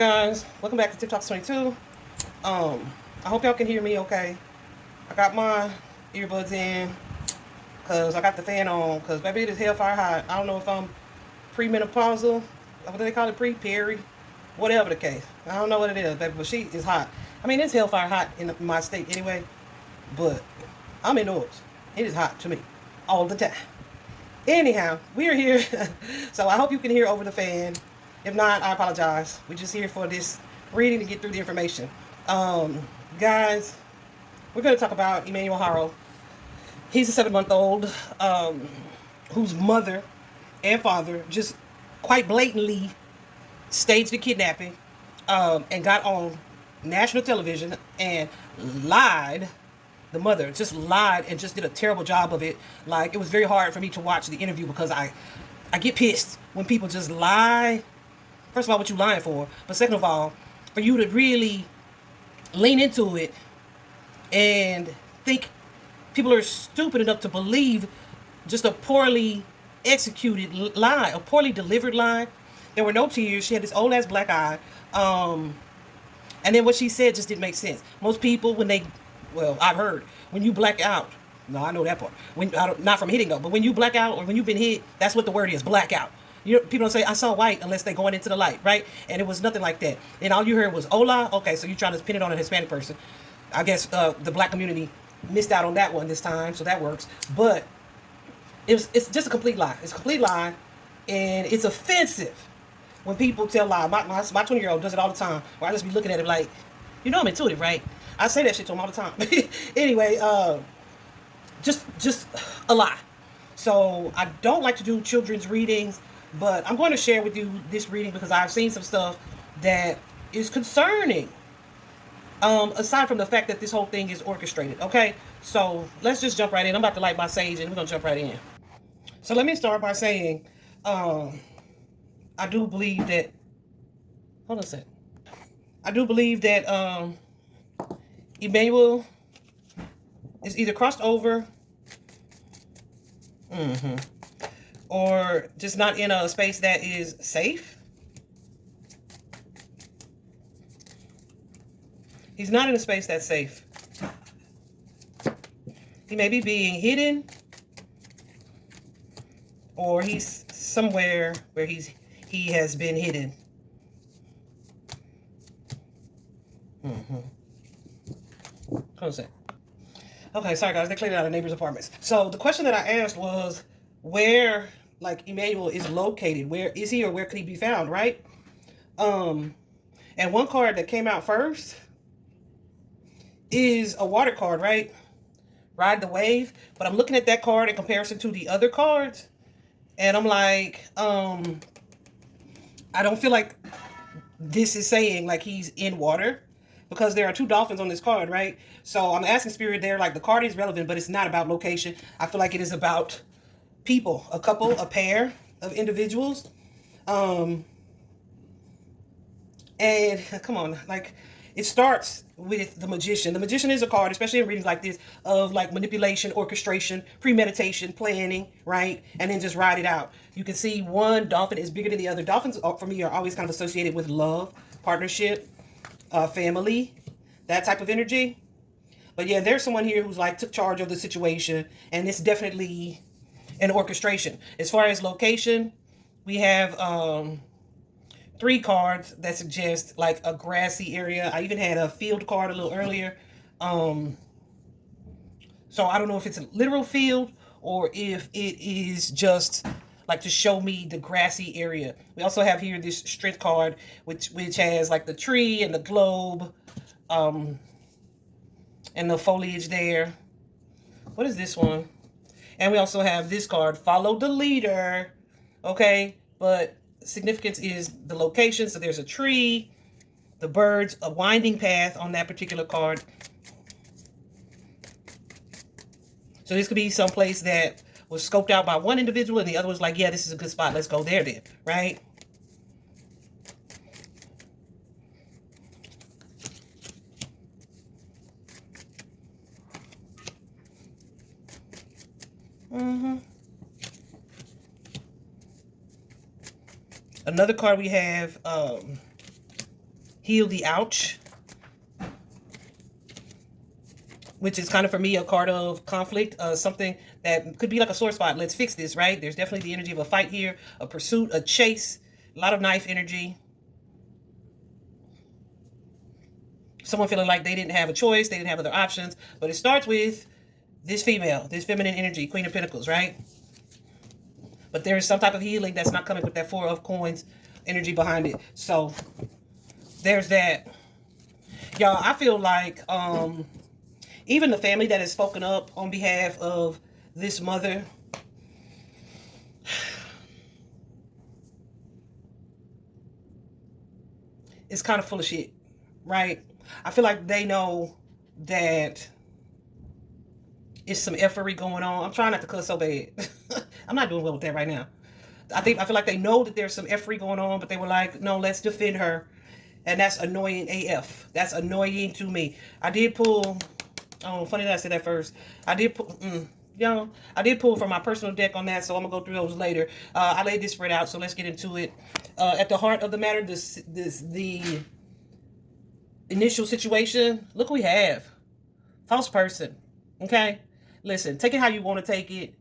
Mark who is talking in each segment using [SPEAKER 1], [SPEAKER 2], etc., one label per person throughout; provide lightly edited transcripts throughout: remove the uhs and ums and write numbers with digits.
[SPEAKER 1] Guys, welcome back to Tip Talks 22. I hope y'all can hear me okay. I got my earbuds in because I got the fan on because baby it is hellfire hot. I don't know if I'm premenopausal, what do they call it, peri, whatever the case. I don't know what it is, baby, but she is hot. I mean, it's hellfire hot in my state anyway, but I'm indoors. It is hot to me all the time. Anyhow, we are here, so I hope you can hear over the fan. If not, I apologize. We're just here for this reading to get through the information. Um, Guys, we're going to talk about Emmanuel Haro. He's a 7-month-old whose mother and father just quite blatantly staged the kidnapping and got on national television and lied. The mother just lied and just did a terrible job of it. Like, it was very hard for me to watch the interview because I get pissed when people just lie. First of all, what you lying for, but second of all, for you to really lean into it and think people are stupid enough to believe just a poorly executed lie, a poorly delivered lie. There were no tears. She had this old ass black eye. And then what she said just didn't make sense. Most people, when they, well, I've heard, when you black out, no, I know that part. When not from hitting though, but when you black out or when you've been hit, that's what the word is, blackout. You know, people don't say I saw white unless they going into the light, right? And it was nothing like that. And all you heard was hola. Okay, so you're trying to pin it on a Hispanic person. I guess the black community missed out on that one this time, so that works. But it's just a complete lie. It's a complete lie, and it's offensive when people tell lies. My 20-year-old does it all the time. Where I just be looking at it like, you know, I'm intuitive, right? I say that shit to him all the time. Anyway, just a lie. So I don't like to do children's readings, but I'm going to share with you this reading because I've seen some stuff that is concerning. Aside from the fact that this whole thing is orchestrated, okay? So let's just jump right in. I'm about to light my sage and we're gonna jump right in. So let me start by saying, I do believe that. Hold on a second. I do believe that Emmanuel is either crossed over, or just not in a space that is safe. He's not in a space that's safe. He may be being hidden, or he's somewhere where he has been hidden. Hold on a second. Okay, sorry guys, they cleared out of neighbors' apartments. So the question that I asked was where, like, Emmanuel is located. Where is he, or where could he be found, right? And one card that came out first is a water card, right? Ride the wave. But I'm looking at that card in comparison to the other cards, and I'm like, I don't feel like this is saying like he's in water, because there are two dolphins on this card, right? So I'm asking Spirit there, like, the card is relevant, but it's not about location. I feel like it is about people, a couple, a pair of individuals. And come on, like, it starts with the magician. The magician is a card, especially in readings like this, of like manipulation, orchestration, premeditation, planning, right? And then just ride it out. You can see one dolphin is bigger than the other. Dolphins, for me, are always kind of associated with love, partnership, family, that type of energy. But yeah, there's someone here who's like took charge of the situation, and it's definitely an orchestration. As far as location, we have 3 cards that suggest like a grassy area. I even had a field card a little earlier. So I don't know if it's a literal field or if it is just like to show me the grassy area. We also have here this strength card, which has like the tree and the globe, and the foliage there. What is this one? And we also have this card, follow the leader. Okay, but significance is the location. So there's a tree, the birds, a winding path on that particular card. So this could be someplace that was scoped out by one individual and the other was like, yeah, this is a good spot. Let's go there then, right? Another card we have, heal the ouch, which is kind of, for me, a card of conflict, something that could be like a sore spot. Let's fix this, right? There's definitely the energy of a fight here, a pursuit, a chase, a lot of knife energy. Someone feeling like they didn't have a choice, they didn't have other options, but it starts with this female, this feminine energy, Queen of Pentacles, right? But there is some type of healing that's not coming with that Four of Coins energy behind it. So there's that. Y'all, I feel like even the family that has spoken up on behalf of this mother, is kind of full of shit, right? I feel like they know that it's some effery going on. I'm trying not to cuss so bad. I'm not doing well with that right now. I feel like they know that there's some effery going on, but they were like, no, let's defend her. And that's annoying AF. That's annoying to me. I did pull, oh, funny that I said that first. I did pull, I did pull from my personal deck on that, so I'm gonna go through those later. I laid this spread out, so let's get into it. At the heart of the matter, the initial situation, look what we have. False person, okay? Listen, take it how you want to take it.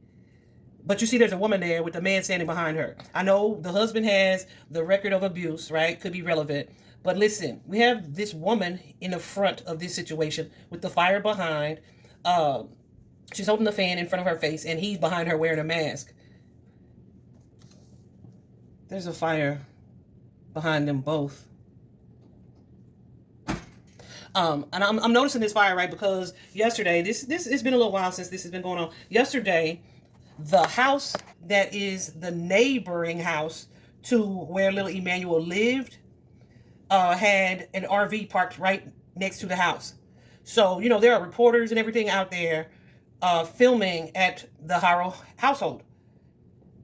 [SPEAKER 1] But you see there's a woman there with a man standing behind her. I know the husband has the record of abuse, right? Could be relevant. But listen, we have this woman in the front of this situation with the fire behind. She's holding the fan in front of her face, and he's behind her wearing a mask. There's a fire behind them both. And I'm noticing this fire, right? Because yesterday, this it's been a little while since this has been going on. Yesterday, the house that is the neighboring house to where little Emmanuel lived had an RV parked right next to the house. So, there are reporters and everything out there filming at the Haro household.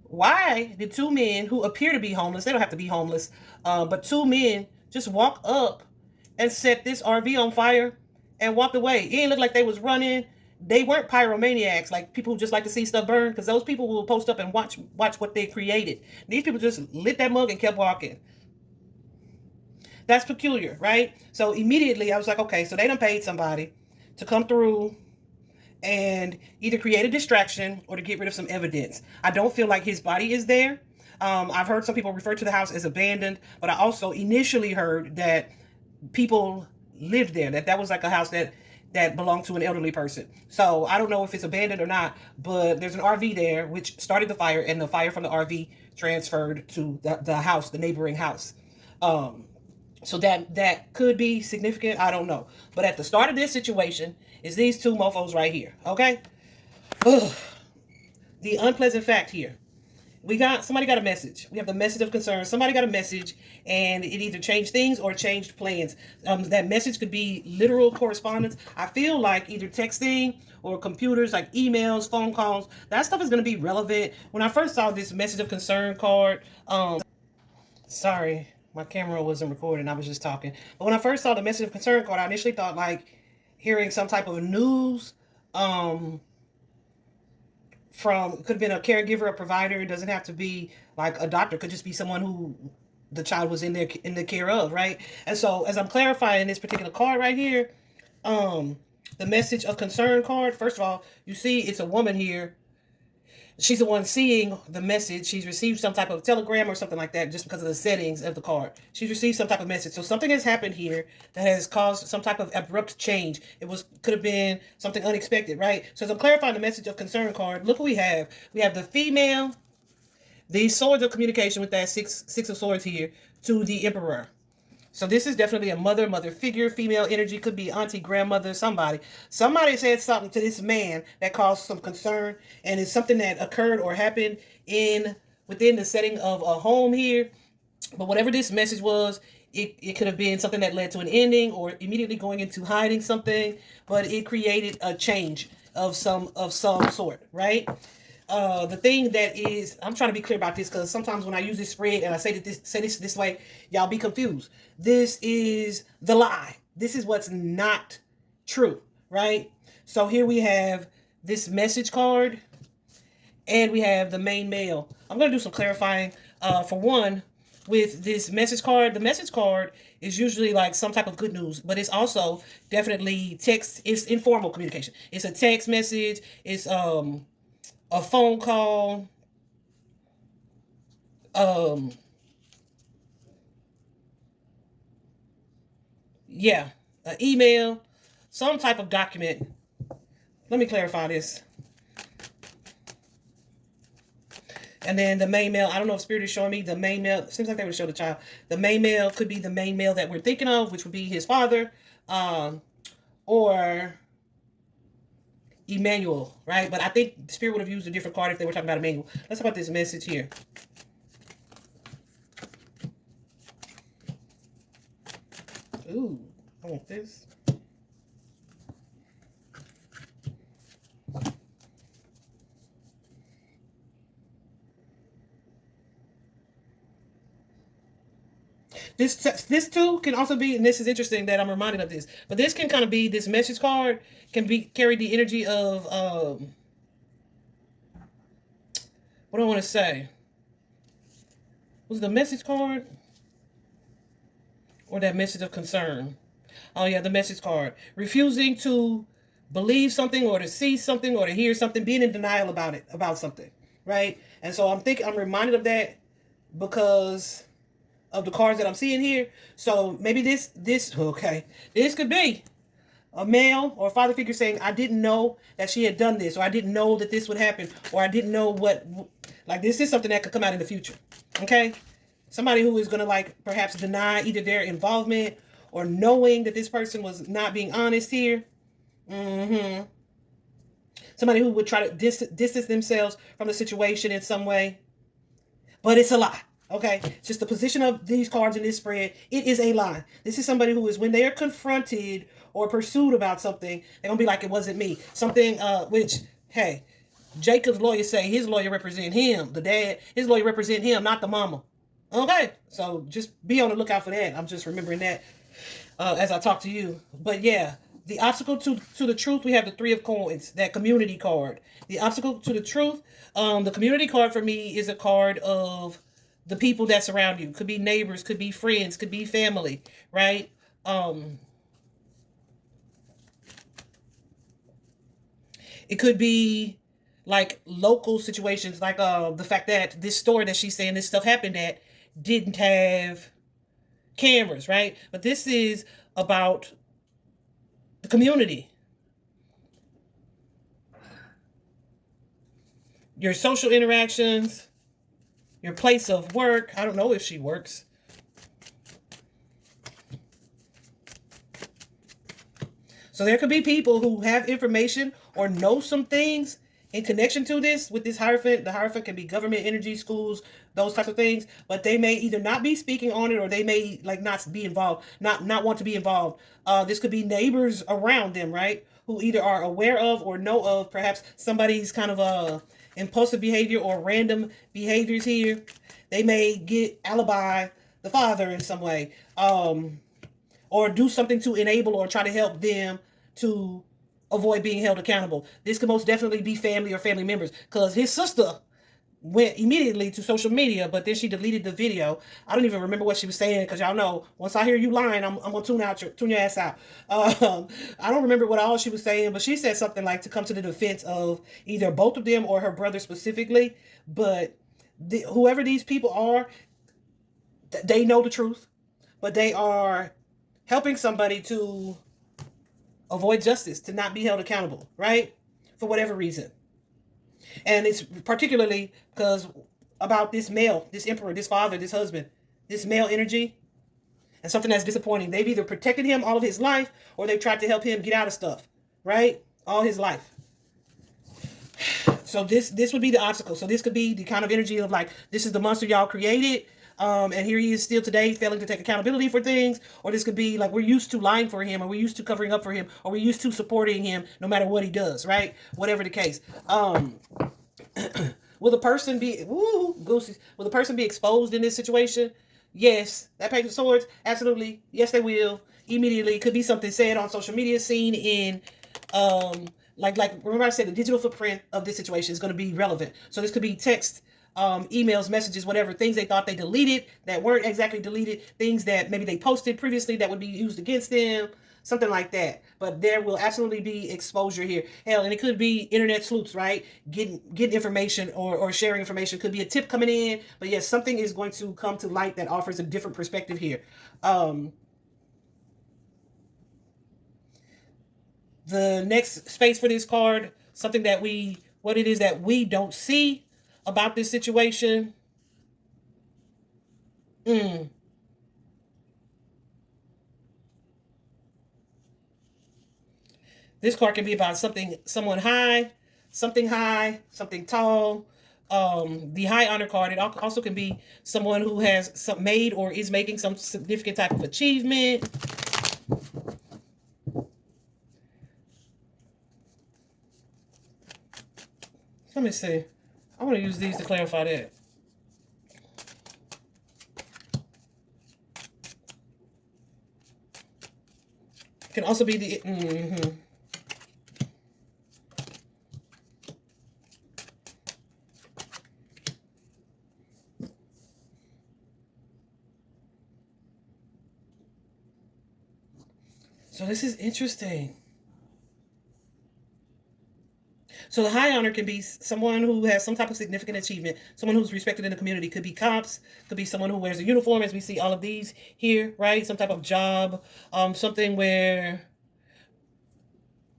[SPEAKER 1] Why did two men who appear to be homeless, they don't have to be homeless, but two men just walk up and set this RV on fire and walked away? It didn't look like they was running. They weren't pyromaniacs, like people who just like to see stuff burn, because those people will post up and watch what they created. These people just lit that mug and kept walking. That's peculiar, right? So immediately I was like, okay, so they done paid somebody to come through and either create a distraction or to get rid of some evidence. I don't feel like his body is there. I've heard some people refer to the house as abandoned, but I also initially heard that people lived there, that was like a house that belonged to an elderly person. So I don't know if it's abandoned or not, but there's an RV there which started the fire, and the fire from the RV transferred to the house, the neighboring house. So that could be significant. I don't know. But at the start of this situation is these two mofos right here. Okay? Ugh. The unpleasant fact here. Somebody got a message. We have the message of concern. Somebody got a message, and it either changed things or changed plans. That message could be literal correspondence. I feel like either texting or computers, like emails, phone calls, that stuff is going to be relevant. When I first saw this message of concern card, sorry, my camera wasn't recording. I was just talking. But when I first saw the message of concern card, I initially thought like hearing some type of news, could have been a caregiver, a provider. It doesn't have to be like a doctor. It could just be someone who the child was in the care of, right? And so as I'm clarifying this particular card right here, the message of concern card, first of all, you see it's a woman here. She's the one seeing the message. She's received some type of telegram or something like that just because of the settings of the card. She's received some type of message. So something has happened here that has caused some type of abrupt change. Could have been something unexpected, right? So as I'm clarifying the message of concern card, look what we have. We have the female, the swords of communication with that six of swords here, to the emperor. So this is definitely a mother figure, female energy, could be auntie, grandmother, somebody. Somebody said something to this man that caused some concern, and it's something that occurred or happened within the setting of a home here. But whatever this message was, it could have been something that led to an ending or immediately going into hiding something, but it created a change of some sort, right? The thing that is, I'm trying to be clear about this because sometimes when I use this spread and I say this way, y'all be confused. This is the lie. This is what's not true, right? So here we have this message card and we have the main male. I'm going to do some clarifying. For one, with this message card, the message card is usually like some type of good news, but it's also definitely text. It's informal communication. It's a text message. It's a phone call. Um, yeah, an email, some type of document. Let me clarify this. And then the main male, I don't know if Spirit is showing me the main male. Seems like they would show the child. The main male could be the main male that we're thinking of, which would be his father, or Emmanuel, right? But I think Spirit would have used a different card if they were talking about Emmanuel. Let's talk about this message here. Ooh, I want this. This too can also be, and this is interesting that I'm reminded of this, but this can kind of be, this message card can be carry the energy of what do I want to say? Was it the message card or that message of concern? Oh yeah, the message card. Refusing to believe something or to see something or to hear something, being in denial about it, about something, right? And so I'm reminded of that because of the cards that I'm seeing here. So maybe this could be a male or a father figure saying, I didn't know that she had done this, or I didn't know that this would happen, or I didn't know what, like this is something that could come out in the future. Okay? Somebody who is going to like perhaps deny either their involvement or knowing that this person was not being honest here. Somebody who would try to distance themselves from the situation in some way. But it's a lie. Okay, just the position of these cards in this spread, it is a lie. This is somebody who is, when they are confronted or pursued about something, they're gonna be like, it wasn't me. Something which, hey, Jacob's lawyer say his lawyer represent him, the dad, his lawyer represent him, not the mama. Okay, so just be on the lookout for that. I'm just remembering that as I talk to you. But yeah, the obstacle to the truth, we have the Three of Coins, that community card. The obstacle to the truth, the community card for me is a card of the people that surround you. Could be neighbors, could be friends, could be family, right? It could be like local situations, like the fact that this store that she's saying this stuff happened at didn't have cameras, right? But this is about the community, your social interactions, your place of work. I don't know if she works. So there could be people who have information or know some things in connection to this with this Hierophant. The Hierophant can be government, energy, schools, those types of things. But they may either not be speaking on it, or they may like not be involved, not want to be involved. This could be neighbors around them, right? Who either are aware of or know of perhaps somebody's kind of impulsive behavior or random behaviors here. They may get alibi the father in some way, or do something to enable or try to help them to avoid being held accountable. This could most definitely be family or family members, because his sister went immediately to social media, but then she deleted the video. I don't even remember what she was saying, because y'all know once I hear you lying, I'm gonna tune your ass out. I don't remember what all she was saying, but she said something like to come to the defense of either both of them or her brother specifically. But whoever these people are, they know the truth, but they are helping somebody to avoid justice, to not be held accountable, right? For whatever reason. And it's particularly because about this male, this emperor, this father, this husband, this male energy, and something that's disappointing. They've either protected him all of his life, or they've tried to help him get out of stuff, right? All his life. So this would be the obstacle. So this could be the kind of energy of like, this is the monster y'all created, and here he is still today failing to take accountability for things. Or this could be like, we're used to lying for him, or we're used to covering up for him, or we're used to supporting him no matter what he does, right? Whatever the case. Will the person be goosies? Will the person be exposed in this situation? Yes. That Page of Swords, absolutely. Yes, they will. Immediately. Could be something said on social media, seen in like remember I said the digital footprint of this situation is going to be relevant. So this could be text emails, messages, whatever, things they thought they deleted that weren't exactly deleted, things that maybe they posted previously that would be used against them, something like that. But there will absolutely be exposure here. Hell, and it could be internet sleuths, right? Getting information or sharing information. Could be a tip coming in. But yes, something is going to come to light that offers a different perspective here. The next space for this card, something that what it is that we don't see about this situation. This card can be about someone high, something tall. The high honor card, it also can be someone who has made or is making some significant type of achievement. Let me see. I want to use these to clarify that. It can also be the... So this is interesting. So the high honor can be someone who has some type of significant achievement, someone who's respected in the community. Could be cops, could be someone who wears a uniform, as we see all of these here, right? Some type of job, something where,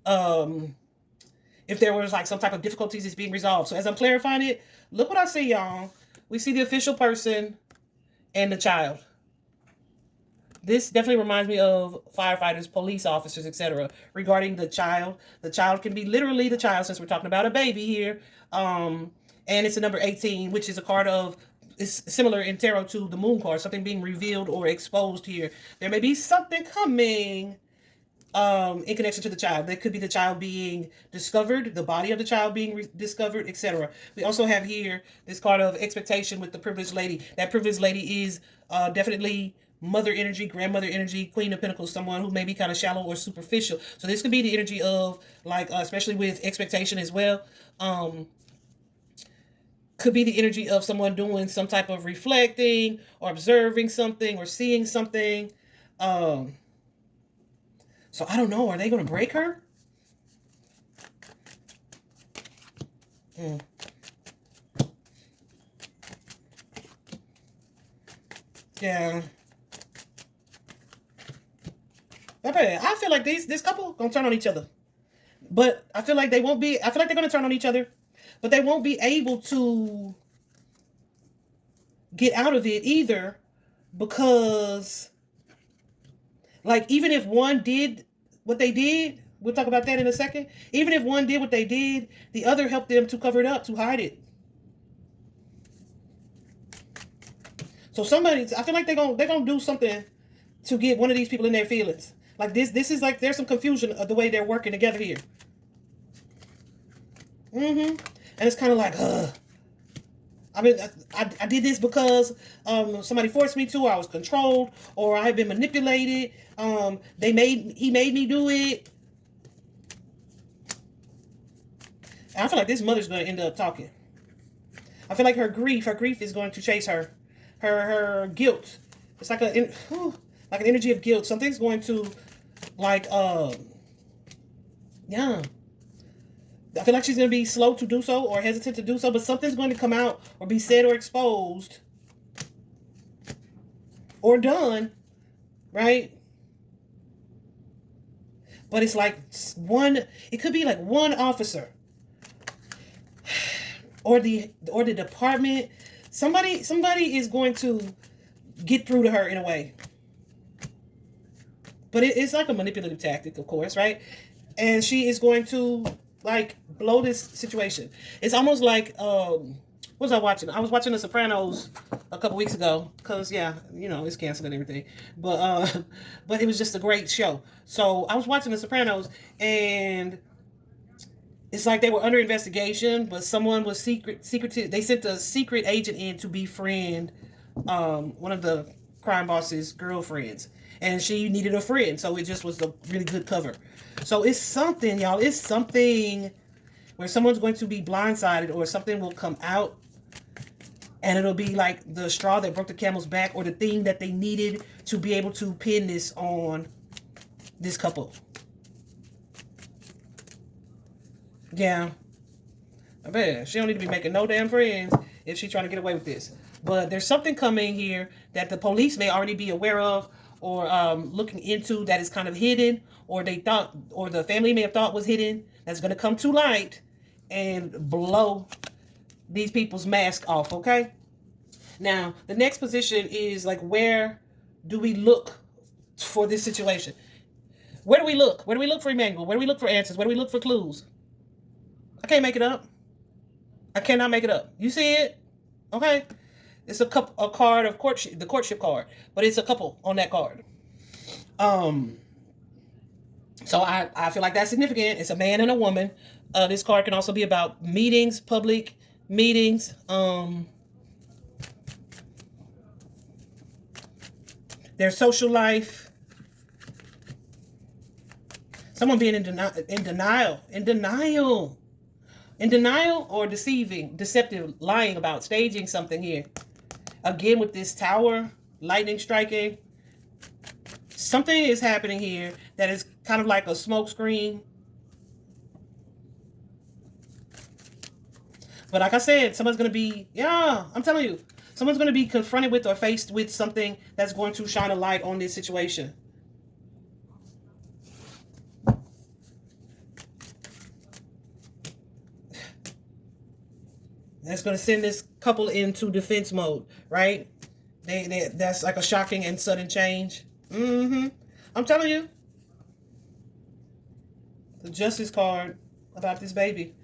[SPEAKER 1] if there was like some type of difficulties, it's being resolved. So as I'm clarifying it, look what I see, y'all. We see the official person and the child. This definitely reminds me of firefighters, police officers, etc. Regarding the child. The child can be literally the child, since we're talking about a baby here. And it's a number 18, which is a card of, it's similar in tarot to the moon card, something being revealed or exposed here. There may be something coming in connection to the child. That could be the child being discovered, the body of the child being discovered, etc. We also have here this card of expectation with the privileged lady. That privileged lady is definitely mother energy, grandmother energy, Queen of Pentacles, someone who may be kind of shallow or superficial. So this could be the energy of, like, especially with expectation as well. Could be the energy of someone doing some type of reflecting or observing something or seeing something. So I don't know. Are they going to break her? Yeah. I feel like this couple gonna turn on each other, but I feel like they won't be. I feel like they're gonna turn on each other, but they won't be able to get out of it either, because, like, even if one did what they did, we'll talk about that in a second. Even if one did what they did, the other helped them to cover it up, to hide it. So I feel like they're gonna do something to get one of these people in their feelings. Like this is like, there's some confusion of the way they're working together here. And it's kind of like, I mean, I did this because somebody forced me to, or I was controlled, or I had been manipulated. He made me do it. And I feel like this mother's going to end up talking. I feel like her grief is going to chase her. Her guilt. It's like an energy of guilt. Something's going to, like, yeah. I feel like she's going to be slow to do so, or hesitant to do so, but something's going to come out or be said or exposed or done, right? But it's like it could be like one officer or the department. Somebody is going to get through to her in a way. But it's like a manipulative tactic, of course, right? And she is going to, like, blow this situation. It's almost like, what was I watching? I was watching The Sopranos a couple weeks ago, because, yeah, you know, it's canceled and everything. But it was just a great show. So I was watching The Sopranos, and it's like they were under investigation, but someone was secretive. They sent a secret agent in to befriend one of the crime boss's girlfriends. And she needed a friend, so it just was a really good cover. So it's something, y'all. It's something where someone's going to be blindsided, or something will come out And it'll be like the straw that broke the camel's back, or the thing that they needed to be able to pin this on this couple. Yeah. I bet she don't need to be making no damn friends if she's trying to get away with this. But there's something coming here that the police may already be aware of, or looking into, that is kind of hidden, or they thought, or the family may have thought was hidden, that's going to come to light and blow these people's mask off, okay? Now, the next position is like, where do we look for this situation? Where do we look? Where do we look for Emmanuel? Where do we look for answers? Where do we look for clues? I can't make it up. I cannot make it up. You see it? Okay. It's a card of courtship, the courtship card, but it's a couple on that card. So I feel like that's significant. It's a man and a woman. This card can also be about meetings, public meetings. Their social life. Someone being in denial, or deceptive, lying about, staging something here. Again, with this tower, lightning striking. Something is happening here that is kind of like a smoke screen. But like I said, someone's going to be, I'm telling you, someone's going to be confronted with or faced with something that's going to shine a light on this situation. That's going to send this couple into defense mode, right? That's like a shocking and sudden change. I'm telling you. The Justice card about this baby.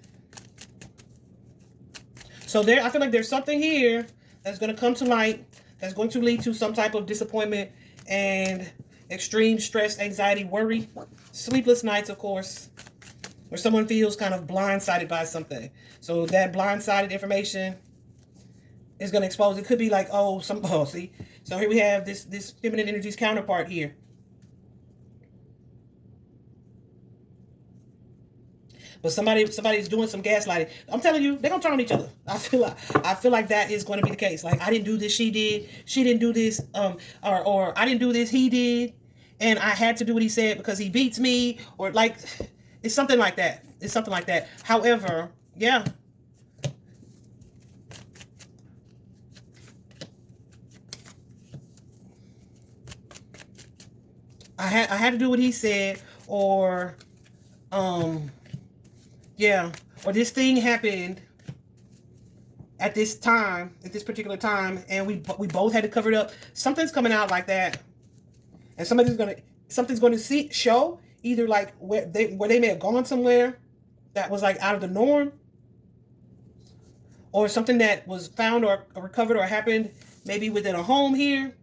[SPEAKER 1] So I feel like there's something here that's going to come to light, that's going to lead to some type of disappointment and extreme stress, anxiety, worry, sleepless nights, of course, where someone feels kind of blindsided by something. So that blindsided information is going to expose. It could be like, see. So here we have this feminine energy's counterpart here. But somebody's doing some gaslighting. I'm telling you, they're gonna turn on each other. I feel like that is going to be the case. Like, I didn't do this, she did. She didn't do this, or I didn't do this, he did, and I had to do what he said because he beats me, or like, it's something like that. It's something like that. However, yeah. I had to do what he said, or yeah, or this thing happened at this time, at this particular time, and we both had to cover it up. Something's coming out like that, and something's going to show either like where they may have gone somewhere that was like out of the norm, or something that was found or recovered or happened maybe within a home here.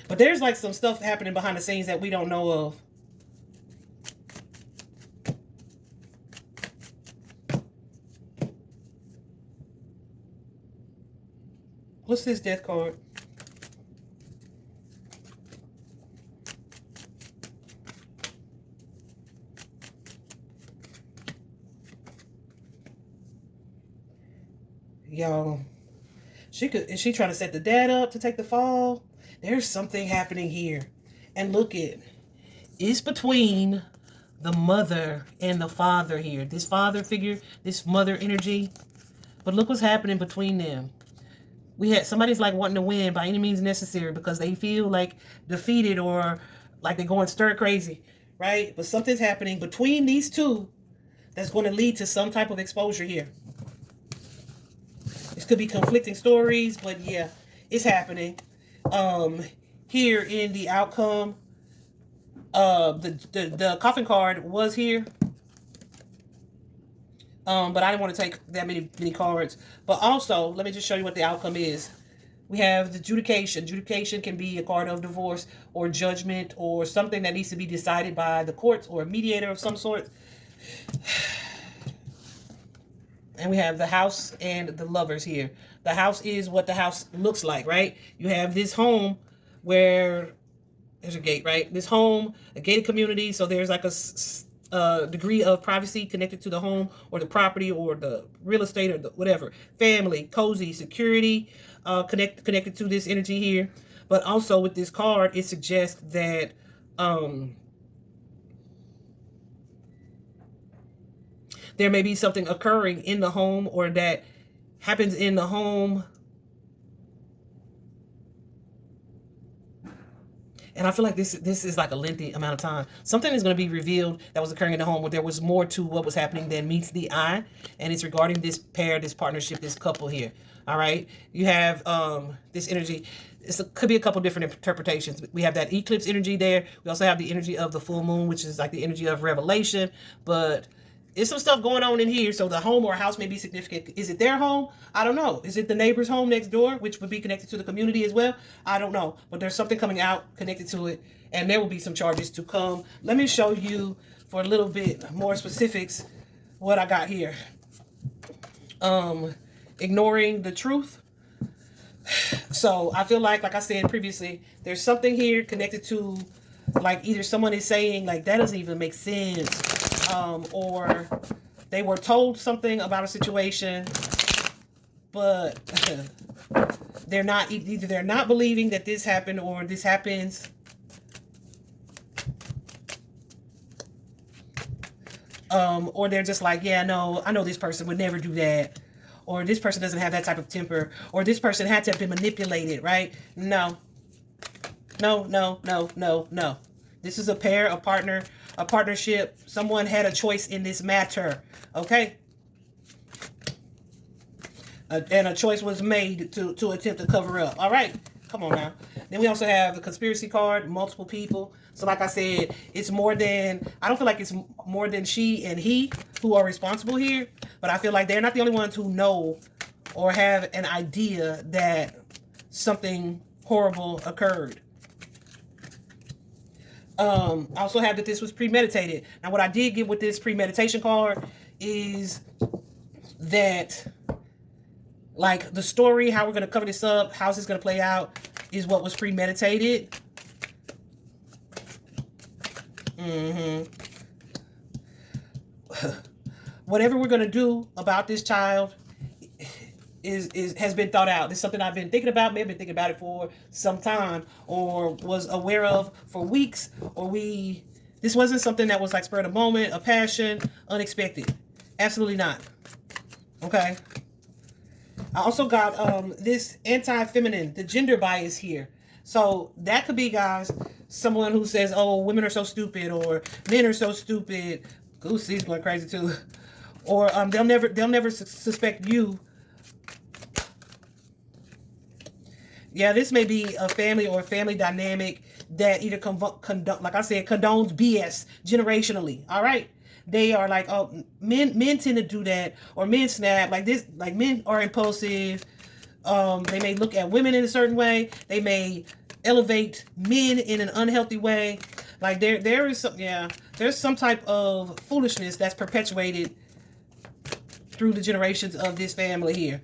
[SPEAKER 1] But there's like some stuff happening behind the scenes that we don't know of. What's this death card? Y'all, is she trying to set the dad up to take the fall? There's something happening here. And look, it's between the mother and the father here. This father figure, this mother energy. But look what's happening between them. Somebody's like wanting to win by any means necessary because they feel like defeated or like they're going stir crazy, right? But something's happening between these two that's going to lead to some type of exposure here. This could be conflicting stories, but yeah, it's happening. Here in the outcome, the coffin card was here. But I didn't want to take that many cards. But also, let me just show you what the outcome is. We have the adjudication. Adjudication can be a card of divorce or judgment or something that needs to be decided by the courts or a mediator of some sort. And we have the house and the lovers here. The house is what the house looks like, right? You have this home where there's a gate, right? This home, a gated community. So there's like a degree of privacy connected to the home or the property or the real estate or the whatever. Family, cozy, security, connected to this energy here. But also with this card, it suggests that there may be something occurring in the home or that happens in the home. And I feel like this is like a lengthy amount of time. Something is going to be revealed that was occurring in the home where there was more to what was happening than meets the eye. And it's regarding this pair, this partnership, this couple here. All right. You have this energy. Could be a couple different interpretations. We have that eclipse energy there. We also have the energy of the full moon, which is like the energy of revelation. But there's some stuff going on in here. So the home or house may be significant. Is it their home? I don't know. Is it the neighbor's home next door, which would be connected to the community as well? I don't know. But there's something coming out connected to it. And there will be some charges to come. Let me show you for a little bit more specifics what I got here. Ignoring the truth. So I feel like I said previously, there's something here connected to, like, either someone is saying, like, that doesn't even make sense. Or they were told something about a situation, but they're not, either they're not believing that this happened or this happens. Or they're just like, yeah, no, I know this person would never do that. Or this person doesn't have that type of temper. Or this person had to have been manipulated, right? No. No, no, no, no, no. This is a pair, a partner, a partnership. Someone had a choice in this matter, okay? And a choice was made to attempt to cover up. All right, come on now. Then we also have the conspiracy card, multiple people. So like I said, it's more than, I don't feel like it's more than she and he who are responsible here, but I feel like they're not the only ones who know or have an idea that something horrible occurred. I also have that this was premeditated. Now, what I did get with this premeditation card is that, like, the story, how we're going to cover this up, how this is going to play out, is what was premeditated. Whatever we're going to do about this child has been thought out. This is something I've been thinking about, may have been thinking about it for some time, or was aware of for weeks, or this wasn't something that was like spur of the moment, a passion, unexpected. Absolutely not. Okay. I also got this anti-feminine, the gender bias here. So that could be, guys, someone who says, oh, women are so stupid, or men are so stupid. Goose, he's going crazy too. Or they'll never suspect you. Yeah, this may be a family or a family dynamic that either like I said, condones BS generationally. All right. They are like, oh, men tend to do that, or men snap like this, like men are impulsive. They may look at women in a certain way. They may elevate men in an unhealthy way. Like there is some, yeah, there's some type of foolishness that's perpetuated through the generations of this family here.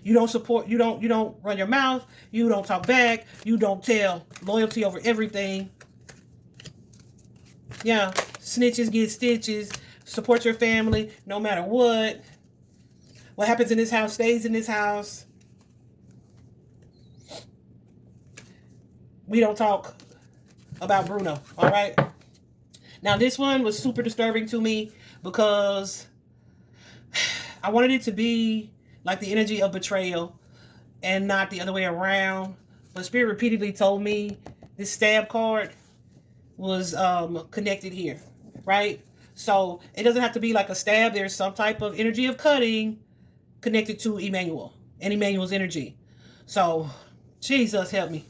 [SPEAKER 1] You don't support, you don't run your mouth, you don't talk back, you don't tell. Loyalty over everything. Yeah, snitches get stitches. Support your family no matter what. What happens in this house stays in this house. We don't talk about Bruno, all right? Now, this one was super disturbing to me because I wanted it to be like the energy of betrayal and not the other way around. But Spirit repeatedly told me this stab card was connected here, right? So it doesn't have to be like a stab. There's some type of energy of cutting connected to Emmanuel and Emmanuel's energy. So Jesus help me.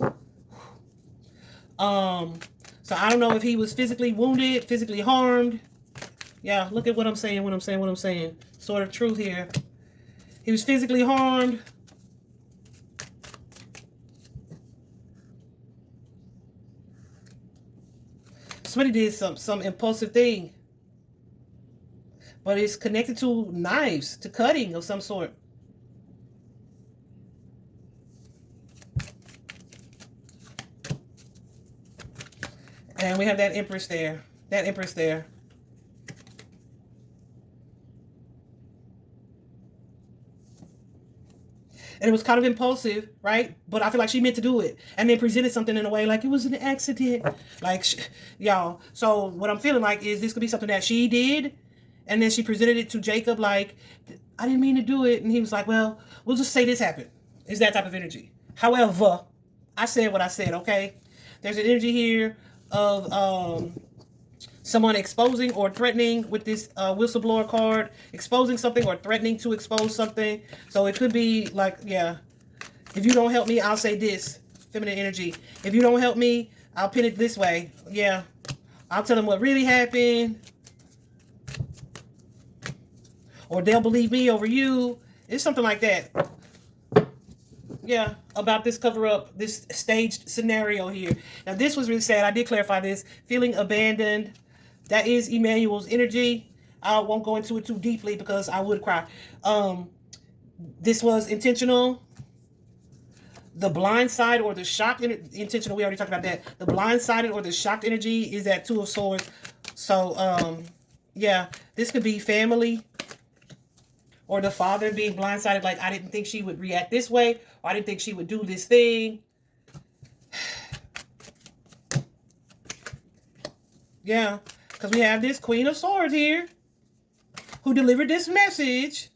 [SPEAKER 1] So I don't know if he was physically wounded, physically harmed. Yeah, look at what I'm saying. Sort of truth here. He was physically harmed. Somebody did some impulsive thing. But it's connected to knives, to cutting of some sort. And we have that Empress there. That Empress there. and it was kind of impulsive, right? But I feel like she meant to do it, and then presented something in a way like it was an accident, like y'all. So what I'm feeling like is this could be something that she did, and then she presented it to Jacob like, I didn't mean to do it, and he was like, well, we'll just say this happened. It's that type of energy. However, I said what I said. Okay, there's an energy here of someone exposing or threatening with this whistleblower card, exposing something or threatening to expose something. So it could be like, yeah, if you don't help me, I'll say this, feminine energy. If you don't help me, I'll pin it this way. Yeah, I'll tell them what really happened, or they'll believe me over you. It's something like that. Yeah, about this cover up, this staged scenario here. Now, this was really sad. I did clarify this. Feeling abandoned. That is Emmanuel's energy. I won't go into it too deeply because I would cry. This was intentional. The blindsided or the shocked intentional, we already talked about that. The blindsided or the shocked energy is that Two of Swords. So, yeah, this could be family. Or the father being blindsided, like, I didn't think she would react this way, or I didn't think she would do this thing. Yeah, because we have this Queen of Swords here who delivered this message.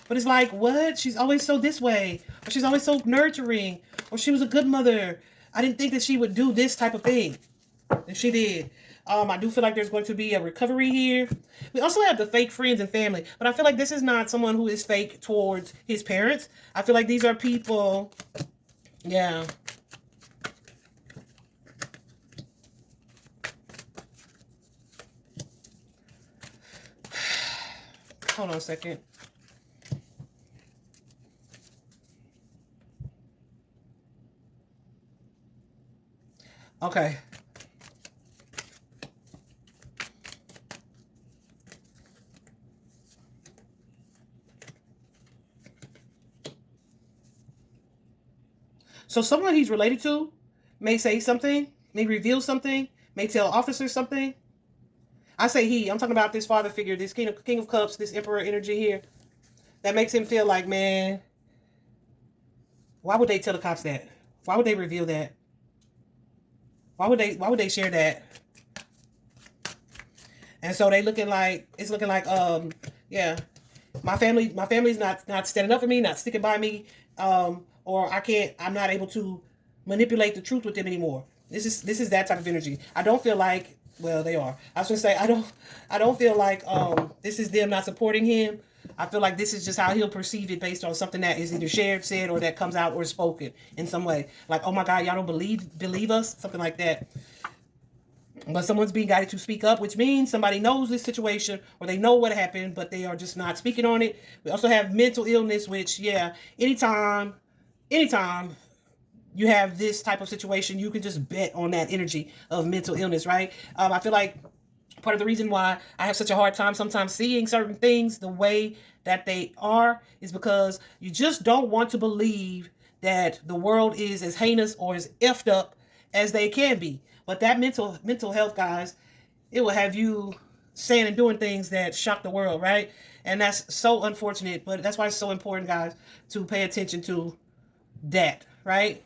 [SPEAKER 1] But it's like, what? She's always so this way. Or she's always so nurturing. Or she was a good mother. I didn't think that she would do this type of thing. And she did. I do feel like there's going to be a recovery here. We also have the fake friends and family. But I feel like this is not someone who is fake towards his parents. I feel like these are people... Yeah. Hold on a second. Okay. So someone he's related to may say something, may reveal something, may tell officers something. I say he. I'm talking about this father figure, this King of Cups, this Emperor energy here. That makes him feel like, man, why would they tell the cops that? Why would they reveal that? Why would they share that? And so it's looking like yeah, my family's not standing up for me, not sticking by me, or I'm not able to manipulate the truth with them anymore. This is that type of energy. I don't feel like, well, they are. I was gonna say I don't feel like this is them not supporting him. I feel like this is just how he'll perceive it based on something that is either shared, said, or that comes out or spoken in some way. Like, oh my God, y'all don't believe us, something like that. But someone's being guided to speak up, which means somebody knows this situation or they know what happened, but they are just not speaking on it. We also have mental illness, which, yeah, anytime you have this type of situation, you can just bet on that energy of mental illness, right? I feel like part of the reason why I have such a hard time sometimes seeing certain things the way that they are is because you just don't want to believe that the world is as heinous or as effed up as they can be. But that mental health, guys, it will have you saying and doing things that shock the world, right? And that's so unfortunate, but that's why it's so important, guys, to pay attention to that, right?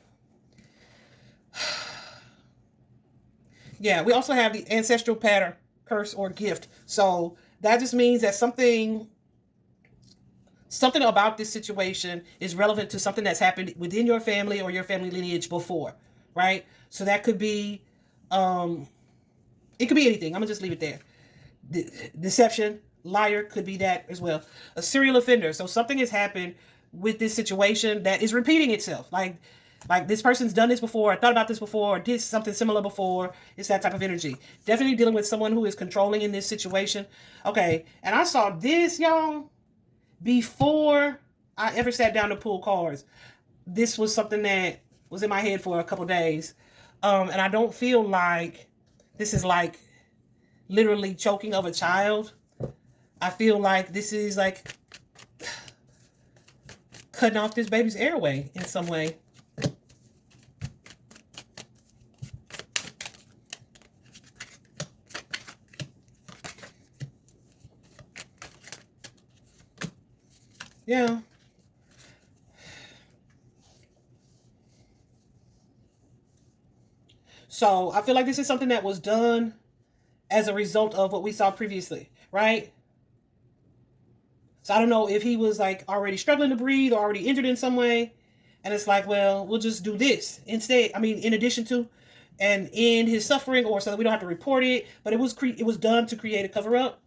[SPEAKER 1] Yeah, we also have the ancestral pattern, curse, or gift. So that just means that something about this situation is relevant to something that's happened within your family or your family lineage before, right? So that could be, it could be anything. I'm gonna just leave it there. Deception, liar could be that as well. A serial offender. So something has happened with this situation that is repeating itself. Like this person's done this before, or thought about this before, or did something similar before. It's that type of energy. Definitely dealing with someone who is controlling in this situation. Okay, and I saw this, y'all, before I ever sat down to pull cards. This was something that was in my head for a couple days. And I don't feel like this is like literally choking of a child. I feel like this is like cutting off this baby's airway in some way. Yeah. So I feel like this is something that was done as a result of what we saw previously, right? So I don't know if he was like already struggling to breathe or already injured in some way. And it's like, well, we'll just do this instead. I mean, in addition to, and end his suffering, or so that we don't have to report it. But it was done to create a cover up.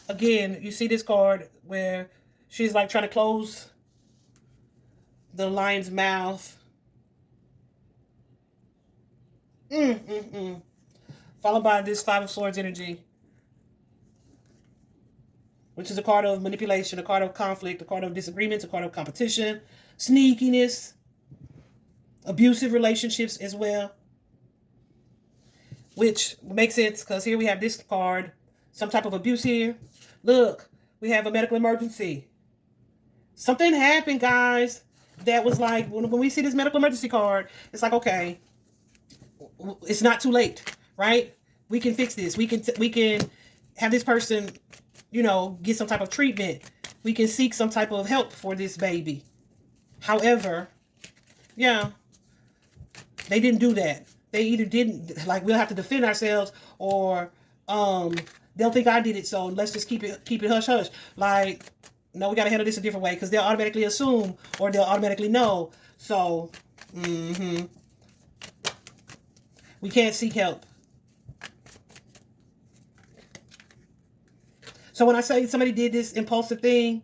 [SPEAKER 1] Again, you see this card where she's like trying to close the lion's mouth. Followed by this Five of Swords energy, which is a card of manipulation, a card of conflict, a card of disagreements, a card of competition, sneakiness, abusive relationships as well. Which makes sense because here we have this card, some type of abuse here. Look, we have a medical emergency. Something happened, guys, that was like, when we see this medical emergency card, it's like, okay, it's not too late, right? We can fix this. We can have this person, you know, get some type of treatment. We can seek some type of help for this baby. However, yeah, they didn't do that. They either didn't, like, we'll have to defend ourselves, or they'll think I did it, so let's just keep it hush hush. Like, no, we got to handle this a different way, because they'll automatically assume, or they'll automatically know. So, we can't seek help. So when I say somebody did this impulsive thing,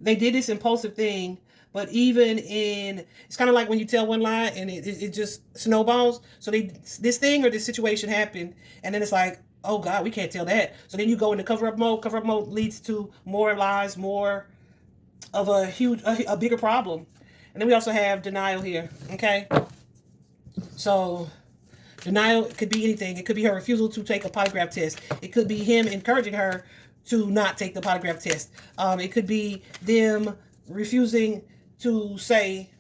[SPEAKER 1] they did this impulsive thing, but even in, it's kind of like when you tell one lie and it just snowballs. So this thing or this situation happened, and then it's like, oh God, we can't tell that. So then you go into cover-up mode. Cover-up mode leads to more lies, more of a bigger problem. And then we also have denial here, okay? So denial could be anything. It could be her refusal to take a polygraph test. It could be him encouraging her to not take the polygraph test. It could be them refusing to say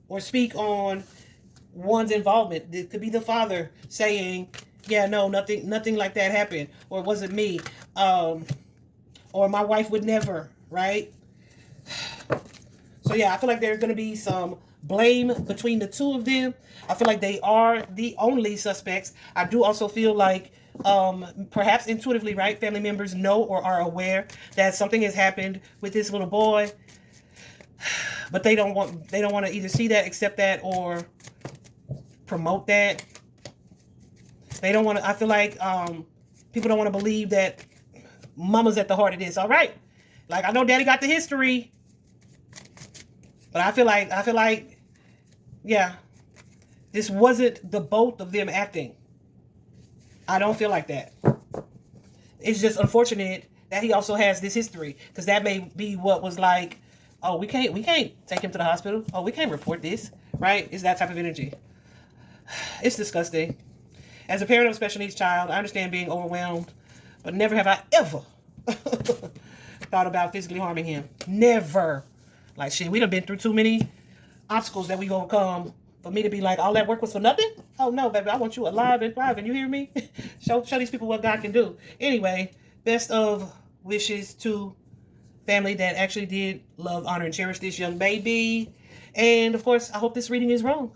[SPEAKER 1] or speak on one's involvement. It could be the father saying, yeah, no, nothing like that happened, or it wasn't me, or my wife would never, right? So yeah, I feel like there's going to be some blame between the two of them. I feel like they are the only suspects. I do also feel like perhaps intuitively, right, family members know or are aware that something has happened with this little boy, but they don't want to either see that, accept that, or promote that. They don't want to. I feel like people don't want to believe that mama's at the heart of this. All right, like, I know daddy got the history, but I feel like, yeah, this wasn't the both of them acting. I don't feel like that. It's just unfortunate that he also has this history, because that may be what was like, oh, we can't take him to the hospital. Oh, we can't report this, right? It's that type of energy. It's disgusting. As a parent of a special needs child, I understand being overwhelmed, but never have I ever thought about physically harming him. Never. Like, shit, we done been through too many obstacles that we've overcome for me to be like, all that work was for nothing? Oh, no, baby, I want you alive and thriving. You hear me? show these people what God can do. Anyway, best of wishes to family that actually did love, honor, and cherish this young baby. And, of course, I hope this reading is wrong.